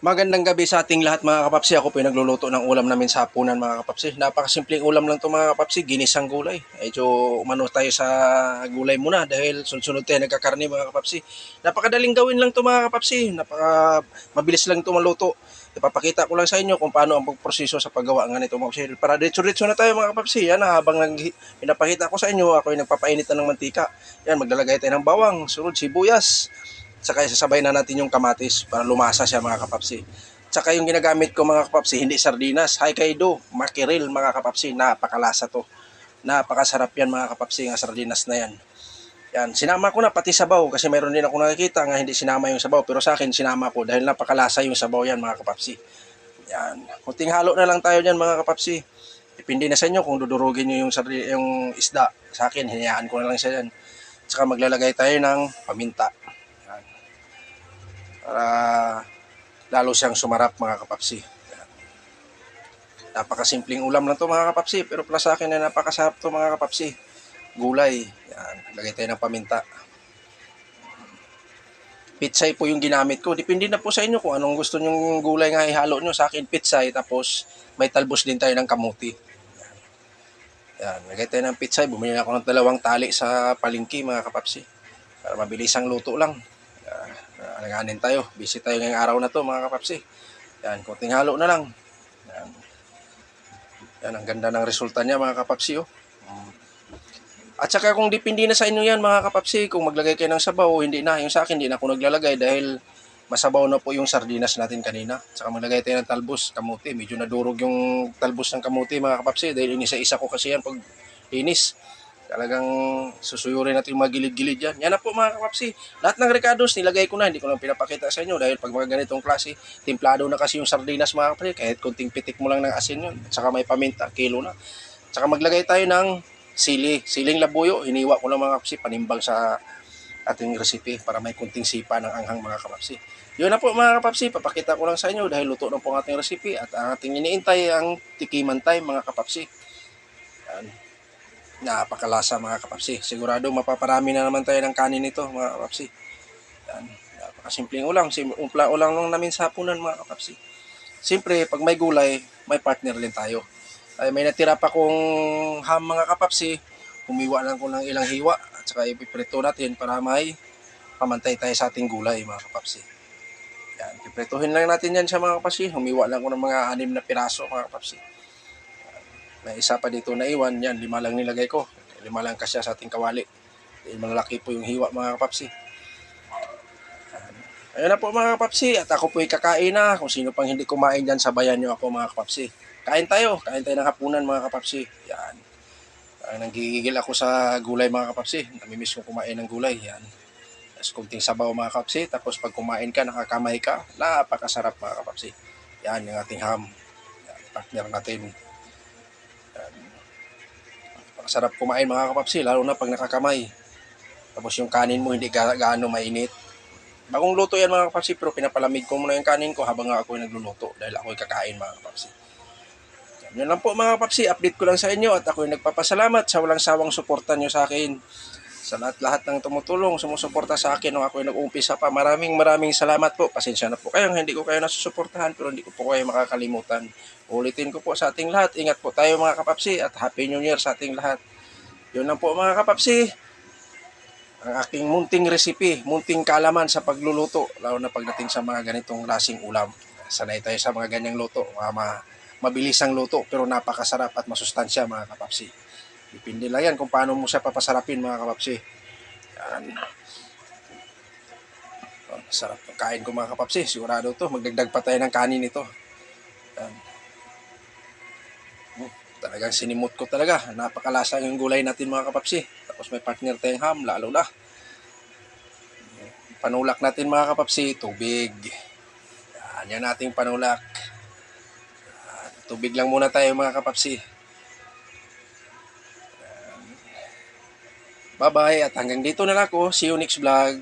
Magandang gabi sa ating lahat mga kapapsi. Ako po yung nagluluto ng ulam namin sa hapunan mga kapapsi. Napakasimpleng ulam lang to mga kapapsi, ginisang gulay. Medyo umano tayo sa gulay muna dahil sunod-sunod tayo nagkakarni mga kapapsi. Napakadaling gawin lang to mga kapapsi. Mabilis lang to maluto. Ipapakita ko lang sa inyo kung paano ang proseso sa paggawa ng ganito mga kapapsi. Para diretso-diretso na tayo mga kapapsi. Yan, habang pinapakita ko sa inyo, ako yung nagpapainit na ng mantika. Yan, maglalagay tayo ng bawang, sunod sibuyas. Saka isasabay na natin yung kamatis para lumasa siya mga kapapsi. Saka yung ginagamit ko mga kapapsi, hindi sardinas, Hokkaido, mackerel mga kapapsi, napakalasa to. Napakasarap yan mga kapapsi, nga sardinas na yan. Yan, sinama ko na pati sabaw kasi meron din ako nakikita nga hindi sinama yung sabaw, pero sa akin sinama ko dahil napakalasa yung sabaw yan mga kapapsi. Yan, kunting halo na lang tayo dyan mga kapapsi. Depende na sa inyo kung dudurugin nyo yung isda. Sa akin, hinayaan ko na lang siya yan. Saka maglalagay tayo ng paminta. Yan, para lalo siyang sumarap mga kapapsi. Yan. Napakasimpleng ulam lang to mga kapapsi, pero para sa akin ay napakasarap to mga kapapsi. Gulay. Yan, lagay tayo ng paminta. Pitsay po yung ginamit ko. Depende na po sa inyo kung anong gusto nyong gulay nga ihalo nyo. Sa akin pitsay, tapos may talbos din tayo ng kamuti. Yan, lagay tayo ng pitsay. Bumili ako ng 2 tali sa palengke mga kapapsi. Para mabilis ang luto lang. Alanganin tayo. Busy tayo ngayong araw na to mga kapapsi. Yan, kunting halo na lang. Yan. Yan, ang ganda ng resulta niya mga kapapsi. Oh. At saka kung depende na sa inyo yan mga kapapsi, kung maglagay kayo ng sabaw, hindi na. Yung sa akin, hindi na ako naglalagay dahil masabaw na po yung sardinas natin kanina. At saka maglagay tayo ng talbos, kamuti. Medyo nadurog yung talbos ng kamuti mga kapapsi dahil inisa-isa ko kasi yan pag inis. Talagang susuyurin natin yung mga gilid-gilid yan. Yan na po mga kapapsi. Lahat ng recados nilagay ko na. Hindi ko lang pinapakita sa inyo dahil pag mga ganitong klase, templado na kasi yung sardinas mga kapapsi. Kahit kunting pitik mo lang ng asin yun. At saka may paminta, kilo na. At saka maglagay tayo ng siling labuyo. Hiniwa ko lang mga kapapsi, panimbang sa ating recipe para may kunting sipa ng anghang mga kapapsi. Yun na po mga kapapsi, papakita ko lang sa inyo dahil luto na po ang ating recipe at ang ating iniintay ang tikiman time mga kapapsi. Yan. Napakalasa mga kapapsi. Sigurado mapaparami na naman tayo ng kanin nito mga kapapsi. Yan. Napakasimpleng ulam. Ulam lang namin sa hapunan mga kapapsi. Siyempre, pag may gulay, may partner din tayo. Ay, may natira pa kong ham mga kapapsi. Humiwa lang ko ng ilang hiwa at saka ipiprito natin para may pamantay tayo sa ating gulay mga kapapsi. Yan. Iprituhin lang natin yan sa mga kapapsi. Humiwa lang ko ng mga 6 na piraso mga kapapsi. May isa pa dito na iwan, yan, 5 lang nilagay ko. 5 lang kasya sa ating kawali. Dahil malaki po yung hiwa mga kapapsi. Ayun na po mga kapapsi, at ako po kakain na. Kung sino pang hindi kumain dyan, sabayan nyo ako mga kapapsi. Kain tayo ng hapunan mga kapapsi. Yan. Nanggigigil ako sa gulay mga kapapsi. Namimiss ko kumain ng gulay. Yan. Tapos kunting sabaw mga kapapsi. Tapos pag kumain ka, nakakamay ka, napakasarap mga kapapsi. Yan yung ating ham. Yan, partner natin. Sarap kumain mga kapapsi, lalo na pag nakakamay. Tapos yung kanin mo hindi gaano mainit. Bagong luto yan mga kapapsi, pero pinapalamig ko muna yung kanin ko habang ako yung nagluluto dahil ako yung kakain mga kapapsi. Yan lang po mga kapapsi, update ko lang sa inyo at ako yung nagpapasalamat sa walang sawang suporta nyo sa akin. Sa lahat ng tumutulong, sumusuporta sa akin nung ako yung nag-umpisa pa. Maraming salamat po. Pasensya na po kayo, hindi ko kayo nasusuportahan pero hindi ko po kayo makakalimutan. Ulitin ko po sa ating lahat. Ingat po tayo mga kapapsi at Happy New Year sa ating lahat. Yun lang po mga kapapsi. Ang aking munting recipe, munting kalaman sa pagluluto, lalo na pagdating sa mga ganitong klaseng ulam. Sanay tayo sa mga ganyang luto. Mabilis ang luto pero napakasarap at masustansya mga kapapsi. Depende lang yan kung paano mo siya papasarapin mga kapapsi. Yan. Sarap ng kain ko mga kapapsi. Sigurado to. Magdagdag pa tayo ng kanin ito. Yan. Talagang sinimot ko talaga. Napakalasa yung gulay natin mga kapapsi. Tapos may partner tayong ham. Lalo na. Panulak natin mga kapapsi. Tubig. Yan nating panulak. Tubig lang muna tayo mga kapapsi. Bye-bye at hanggang dito na lang ako. See you next vlog.